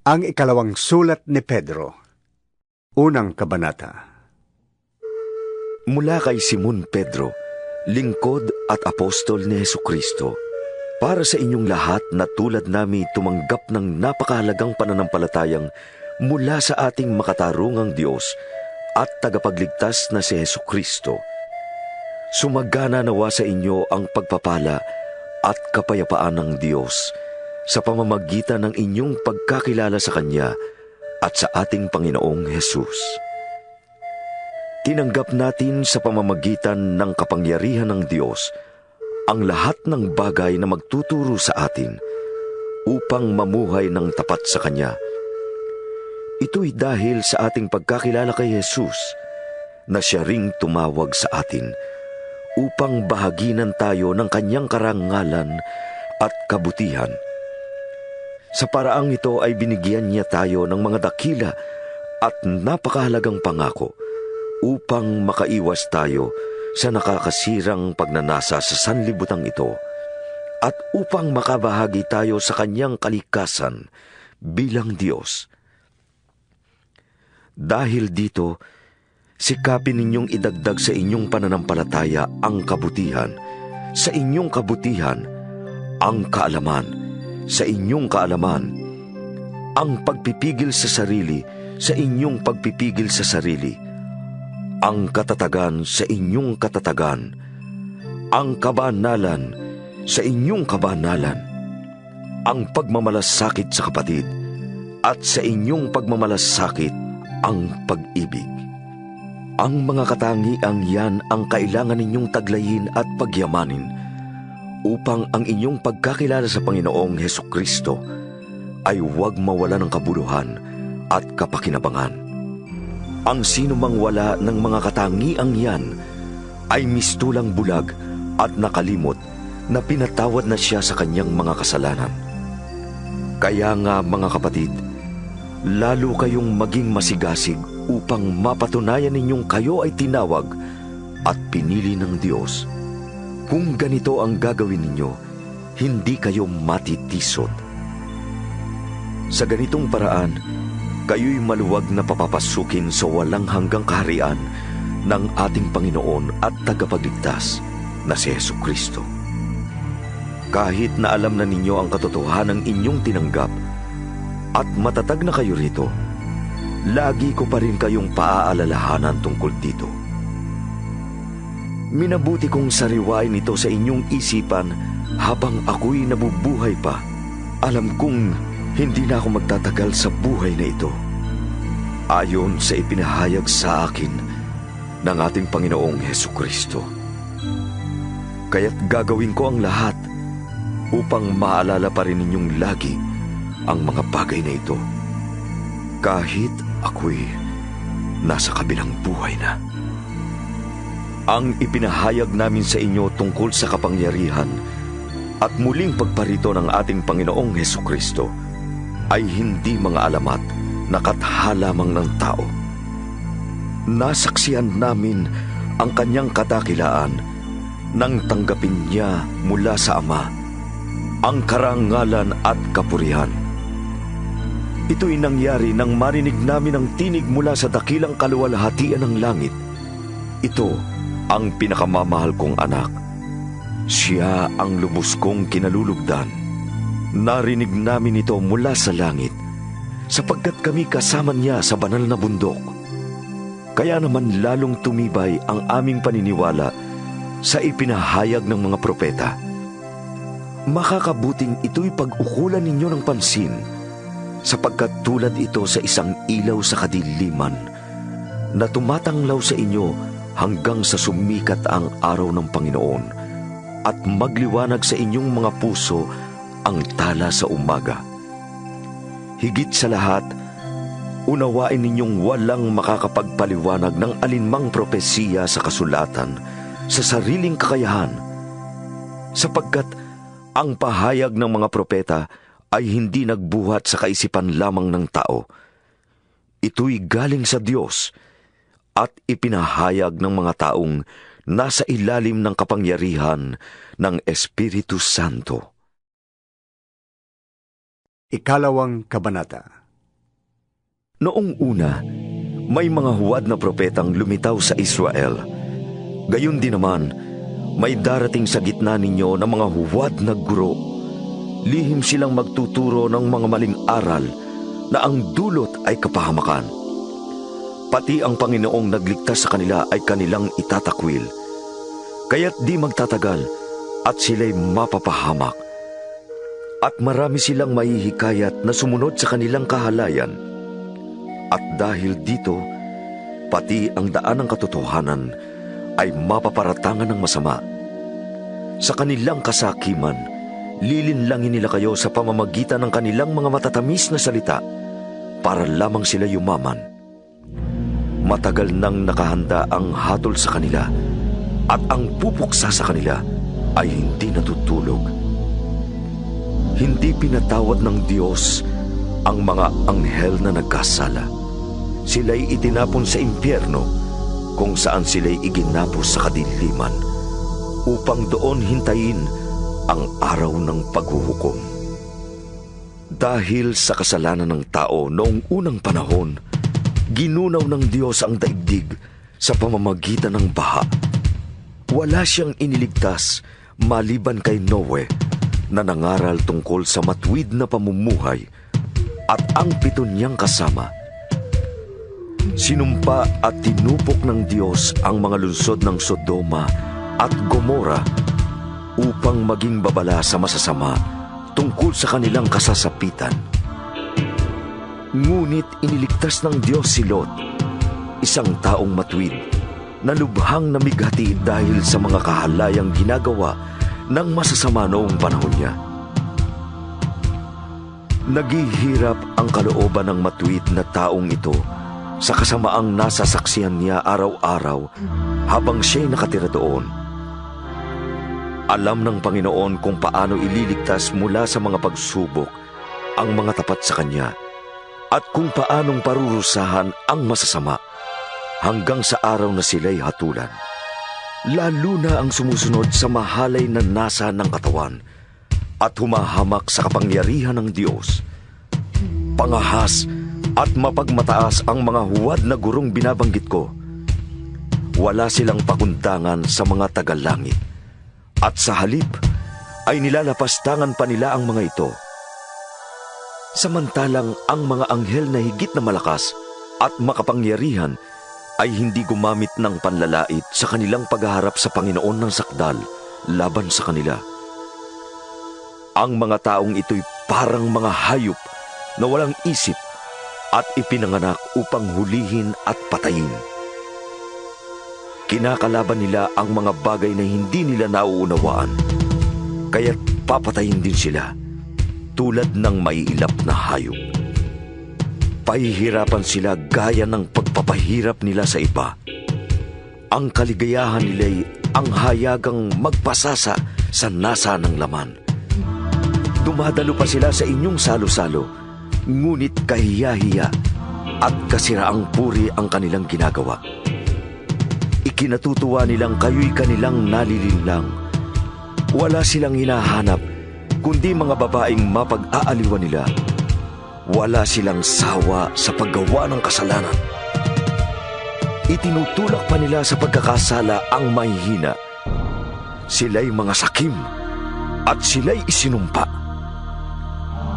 Ang ikalawang sulat ni Pedro, unang kabanata. Mula kay Simon Pedro, lingkod at apostol ni Hesukristo, para sa inyong lahat na tulad nami tumanggap ng napakahalagang pananampalatayang mula sa ating makatarungang Diyos at tagapagligtas na si Hesukristo. Sumagana nawa sa inyo ang pagpapala at kapayapaan ng Diyos sa pamamagitan ng inyong pagkakilala sa Kanya at sa ating Panginoong Hesus. Tinanggap natin sa pamamagitan ng kapangyarihan ng Diyos ang lahat ng bagay na magtuturo sa atin upang mamuhay ng tapat sa Kanya. Ito'y dahil sa ating pagkakilala kay Hesus na Siya ring tumawag sa atin upang bahaginan tayo ng Kanyang karangalan at kabutihan. Sa paraang ito ay binigyan niya tayo ng mga dakila at napakahalagang pangako upang makaiwas tayo sa nakakasirang pagnanasa sa sanlibutan ito at upang makabahagi tayo sa Kanyang kalikasan bilang Diyos. Dahil dito, sikapin ninyong idagdag sa inyong pananampalataya ang kabutihan, sa inyong kabutihan ang kaalaman, sa inyong kaalaman ang pagpipigil sa sarili, sa inyong pagpipigil sa sarili ang katatagan, sa inyong katatagan ang kabanalan, sa inyong kabanalan ang pagmamalasakit sa kapatid, at sa inyong pagmamalasakit ang pag-ibig. Ang mga katangiang yan ang kailangan ninyong taglayin at pagyamanin upang ang inyong pagkakilala sa Panginoong Hesukristo ay huwag mawala ng kabuluhan at kapakinabangan. Ang sino mang wala ng mga katangiang yan ay mistulang bulag at nakalimot na pinatawad na siya sa kanyang mga kasalanan. Kaya nga mga kapatid, lalo kayong maging masigasig upang mapatunayan ninyong kayo ay tinawag at pinili ng Diyos. Kung ganito ang gagawin ninyo, hindi kayo matitisod. Sa ganitong paraan, kayo'y maluwag na papapasukin sa walang hanggang kaharian ng ating Panginoon at tagapagligtas na si Hesukristo. Kahit na alam na ninyo ang katotohanan inyong tinanggap at matatag na kayo rito, lagi ko pa rin kayong paaalalahanan tungkol dito. Minabuti kong sariwain ito sa inyong isipan habang ako'y nabubuhay pa. Alam kong hindi na ako magtatagal sa buhay na ito, ayon sa ipinahayag sa akin ng ating Panginoong Hesukristo. Kaya't gagawin ko ang lahat upang maalala pa rin ninyong lagi ang mga bagay na ito, kahit ako'y nasa kabilang buhay na. Ang ipinahayag namin sa inyo tungkol sa kapangyarihan at muling pagparito ng ating Panginoong Hesukristo ay hindi mga alamat na katha lamang ng tao. Nasaksihan namin ang kanyang kadakilaan nang tanggapin niya mula sa Ama ang karangalan at kapurihan. Ito'y nangyari nang marinig namin ang tinig mula sa dakilang kaluwalhatian ng langit. Ito ang pinakamamahal kong anak. Siya ang lubos kong kinalulugdan. Narinig namin ito mula sa langit, sapagkat kami kasama niya sa banal na bundok. Kaya naman lalong tumibay ang aming paniniwala sa ipinahayag ng mga propeta. Makakabuting ito'y pag-ukulan ninyo ng pansin, sapagkat tulad ito sa isang ilaw sa kadiliman na tumatanglaw sa inyo hanggang sa sumikat ang araw ng Panginoon at magliwanag sa inyong mga puso ang tala sa umaga. Higit sa lahat, unawain ninyong walang makakapagpaliwanag ng alinmang propesiya sa kasulatan sa sariling kakayahan, sapagkat ang pahayag ng mga propeta ay hindi nagbuhat sa kaisipan lamang ng tao. Ito'y galing sa Diyos at ipinahayag ng mga taong nasa ilalim ng kapangyarihan ng Espiritu Santo. Ikalawang kabanata. Noong una, may mga huwad na propetang lumitaw sa Israel. Gayon din naman, may darating sa gitna ninyo ng mga huwad na guro. Lihim silang magtuturo ng mga maling aral na ang dulot ay kapahamakan. Pati ang Panginoong nagligtas sa kanila ay kanilang itatakwil. Kaya't di magtatagal at sila'y mapapahamak. At marami silang mahihikayat na sumunod sa kanilang kahalayan. At dahil dito, pati ang daan ng katotohanan ay mapaparatangan ng masama. Sa kanilang kasakiman, lilinlangin nila kayo sa pamamagitan ng kanilang mga matatamis na salita para lamang sila yumaman. Matagal nang nakahanda ang hatol sa kanila at ang pupuksa sa kanila ay hindi natutulog. Hindi pinatawad ng Diyos ang mga anghel na nagkasala. Sila'y itinapon sa impyerno kung saan sila'y iginapos sa kadiliman upang doon hintayin ang araw ng paghuhukom. Dahil sa kasalanan ng tao noong unang panahon, ginunaw ng Diyos ang daigdig sa pamamagitan ng baha. Wala siyang iniligtas maliban kay Noe na nangaral tungkol sa matuwid na pamumuhay at ang 7 niyang kasama. Sinumpa at tinupok ng Diyos ang mga lungsod ng Sodoma at Gomora upang maging babala sa masasama tungkol sa kanilang kasasapitan. Ngunit iniligtas ng Diyos si Lot, isang taong matuwid, na lubhang namigati dahil sa mga kahalayang ginagawa ng masasama noong panahon niya. Naghihirap ang kalooban ng matuwid na taong ito sa kasamaang nasasaksihan niya araw-araw habang siya'y nakatira doon. Alam ng Panginoon kung paano ililigtas mula sa mga pagsubok ang mga tapat sa Kanya at kung paanong parurusahan ang masasama hanggang sa araw na sila'y hatulan. Lalo na ang sumusunod sa mahalay na nasa ng katawan at humahamak sa kapangyarihan ng Diyos. Pangahas at mapagmataas ang mga huwad na gurong binabanggit ko. Wala silang pakundangan sa mga tagalangit at sa halip ay nilalapastangan pa nila ang mga ito. Samantalang ang mga anghel na higit na malakas at makapangyarihan ay hindi gumamit ng panlalait sa kanilang paghaharap sa Panginoon ng sakdal laban sa kanila. Ang mga taong ito'y parang mga hayop na walang isip at ipinanganak upang hulihin at patayin. Kinakalaban nila ang mga bagay na hindi nila nauunawaan, kaya't papatayin din sila tulad ng maiilap na hayop. Pahihirapan sila gaya ng pagpapahirap nila sa iba. Ang kaligayahan nila'y ang hayagang magpasasa sa nasa ng laman. Dumadalo pa sila sa inyong salo-salo, ngunit kahiya-hiya at kasiraang puri ang kanilang ginagawa. Ikinatutuwa nilang kayo'y kanilang nalilinlang. Wala silang hinahanap, kundi mga babaeng mapag-aaliwan nila. Wala silang sawa sa paggawa ng kasalanan. Itinutulak pa nila sa pagkakasala ang mahihina. Sila'y mga sakim at sila'y isinumpa.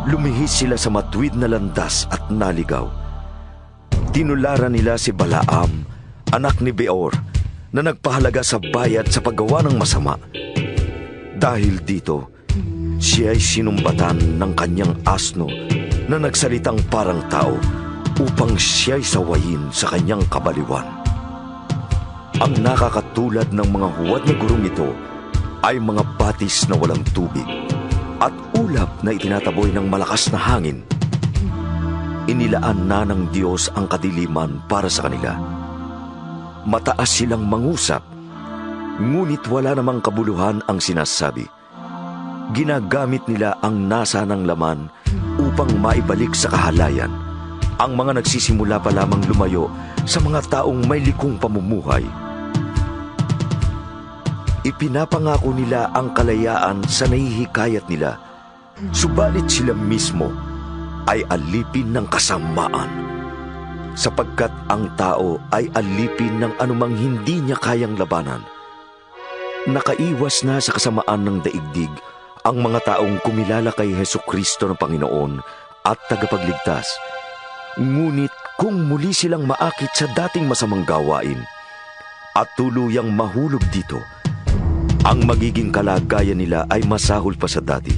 Lumihis sila sa matuwid na landas at naligaw. Tinularan nila si Balaam, anak ni Beor, na nagpahalaga sa bayad sa paggawa ng masama. Dahil dito, siya'y sinumbatan ng kanyang asno na nagsalitang parang tao upang siya'y sawayin sa kanyang kabaliwan. Ang nakakatulad ng mga huwad na gurong ito ay mga batis na walang tubig at ulap na itinataboy ng malakas na hangin. Inilaan na ng Diyos ang kadiliman para sa kanila. Mataas silang mangusap, ngunit wala namang kabuluhan ang sinasabi. Ginagamit nila ang nasa ng laman upang maibalik sa kahalayan ang mga nagsisimula pa lamang lumayo sa mga taong may likong pamumuhay. Ipinapangako nila ang kalayaan sa nahihikayat nila, subalit sila mismo ay alipin ng kasamaan sapagkat ang tao ay alipin ng anumang hindi niya kayang labanan. Nakaiwas na sa kasamaan ng daigdig ang mga taong kumilala kay Hesukristo ng Panginoon at tagapagligtas. Ngunit kung muli silang maakit sa dating masamang gawain at tuluyang mahulog dito, ang magiging kalagayan nila ay masahol pa sa dati.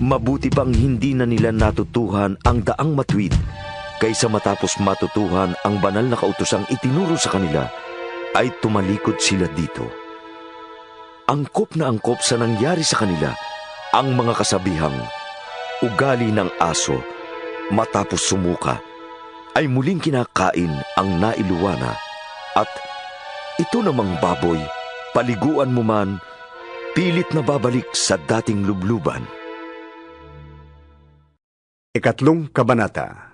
Mabuti pang hindi na nila natutuhan ang daang matuwid kaysa matapos matutuhan ang banal na kautosang itinuro sa kanila, ay tumalikod sila dito. Angkop na angkop sa nangyari sa kanila ang mga kasabihang, ugali ng aso, matapos sumuka, ay muling kinakain ang nailuwana, at ito namang baboy, paliguan mo man, pilit na babalik sa dating lubluban. Ikatlong kabanata.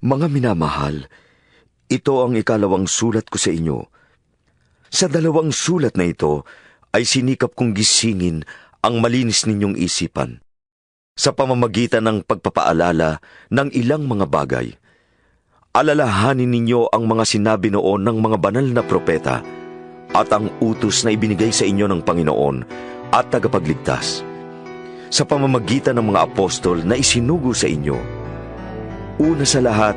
Mga minamahal, ito ang ikalawang sulat ko sa inyo. Sa dalawang sulat na ito ay sinikap kong gisingin ang malinis ninyong isipan sa pamamagitan ng pagpapaalala ng ilang mga bagay. Alalahanin ninyo ang mga sinabi noon ng mga banal na propeta at ang utos na ibinigay sa inyo ng Panginoon at tagapagligtas sa pamamagitan ng mga apostol na isinugo sa inyo. Una sa lahat,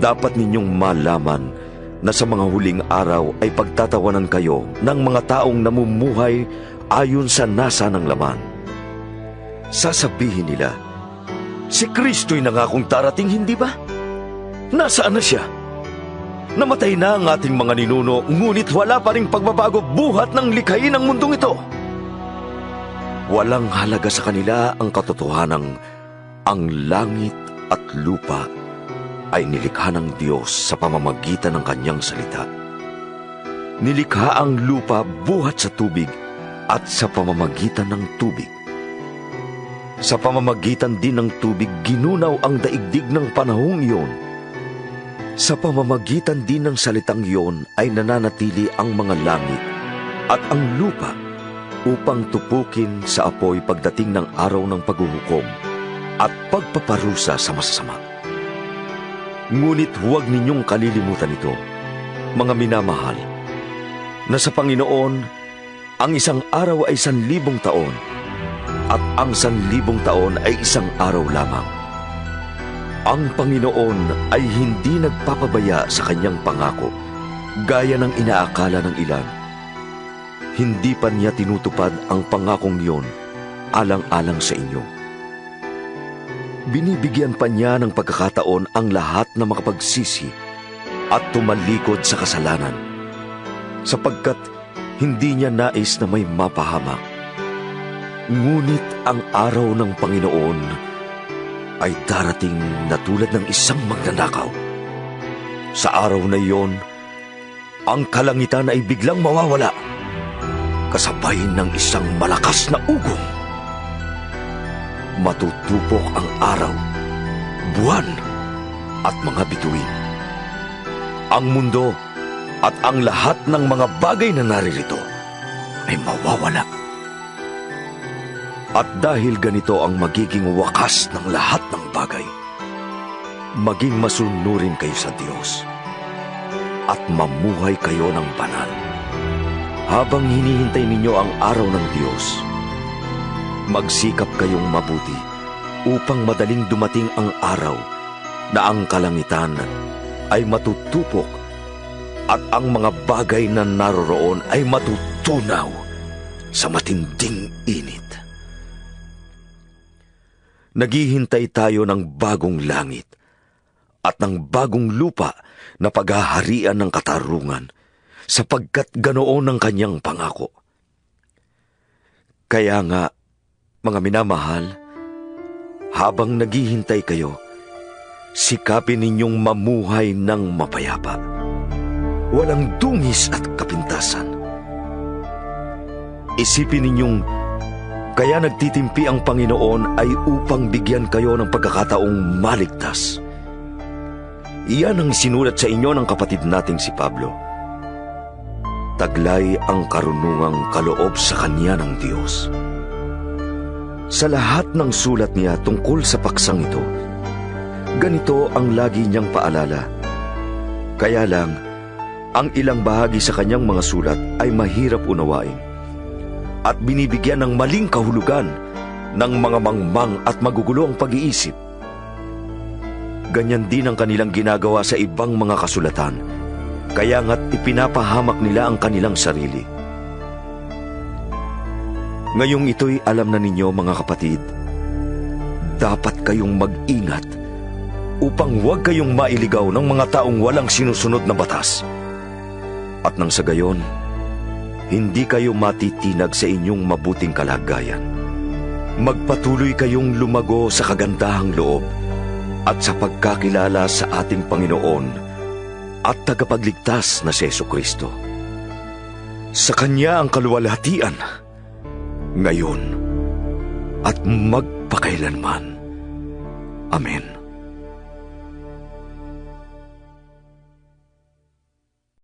dapat ninyong malaman na sa mga huling araw ay pagtatawanan kayo ng mga taong namumuhay ayon sa nasa ng laman. Sasabihin nila, si Kristo'y nangakong darating, hindi ba? Nasaan na siya? Namatay na ang ating mga ninuno, ngunit wala pa ring pagbabago buhat ng likhain ng mundong ito. Walang halaga sa kanila ang katotohanang ang langit at lupa ay nilikha ng Diyos sa pamamagitan ng kanyang salita. Nilikha ang lupa buhat sa tubig at sa pamamagitan ng tubig. Sa pamamagitan din ng tubig, ginunaw ang daigdig ng panahong iyon. Sa pamamagitan din ng salitang iyon ay nananatili ang mga langit at ang lupa upang tupukin sa apoy pagdating ng araw ng paghuhukom at pagpaparusa sa masasama. Ngunit huwag ninyong kalilimutan ito, mga minamahal, na sa Panginoon, ang isang araw ay 1,000 taon, at ang 1,000 taon ay isang araw lamang. Ang Panginoon ay hindi nagpapabaya sa kanyang pangako, gaya ng inaakala ng ilan. Hindi pa niya tinutupad ang pangakong iyon alang-alang sa inyo. Binibigyan pa niya ng pagkakataon ang lahat na makapagsisi at tumalikod sa kasalanan, sapagkat hindi niya nais na may mapahamak. Ngunit ang araw ng Panginoon ay darating na tulad ng isang magnanakaw. Sa araw na iyon, ang kalangitan ay biglang mawawala, kasabay ng isang malakas na ugong. Matutupok ang araw, buwan, at mga bituin. Ang mundo at ang lahat ng mga bagay na naririto ay mawawala. At dahil ganito ang magiging wakas ng lahat ng bagay, maging masunurin kayo sa Diyos at mamuhay kayo ng banal. Habang hinihintay ninyo ang araw ng Diyos, magsikap kayong mabuti upang madaling dumating ang araw na ang kalangitan ay matutupok at ang mga bagay na naroroon ay matutunaw sa matinding init. Naghihintay tayo ng bagong langit at ng bagong lupa na paghaharian ng katarungan, sapagkat ganoon ang kanyang pangako. Kaya nga, mga minamahal, habang naghihintay kayo, sikapin ninyong mamuhay ng mapayapa, walang dungis at kapintasan. Isipin ninyong kaya nagtitimpi ang Panginoon ay upang bigyan kayo ng pagkakataong maligtas. Iyan ang sinulat sa inyo ng kapatid nating si Pablo. Taglay ang karunungang kaloob sa kanya ng Diyos. Sa lahat ng sulat niya tungkol sa paksang ito, Ganito ang lagi niyang paalala. Kaya lang, ang ilang bahagi sa kanyang mga sulat ay mahirap unawain at binibigyan ng maling kahulugan ng mga mangmang at magugulong pag-iisip. Ganyan din ang kanilang ginagawa sa ibang mga kasulatan, kaya nga't ipinapahamak nila ang kanilang sarili. Ngayong ito'y alam na ninyo, mga kapatid, dapat kayong mag-ingat upang huwag kayong mailigaw ng mga taong walang sinusunod na batas. At nang sa gayon, hindi kayo matitinag sa inyong mabuting kalagayan. Magpatuloy kayong lumago sa kagandahang loob at sa pagkakilala sa ating Panginoon at tagapagligtas na si Jesucristo. Sa Kanya ang kaluwalhatian, ngayon at magpakailanman. Amen.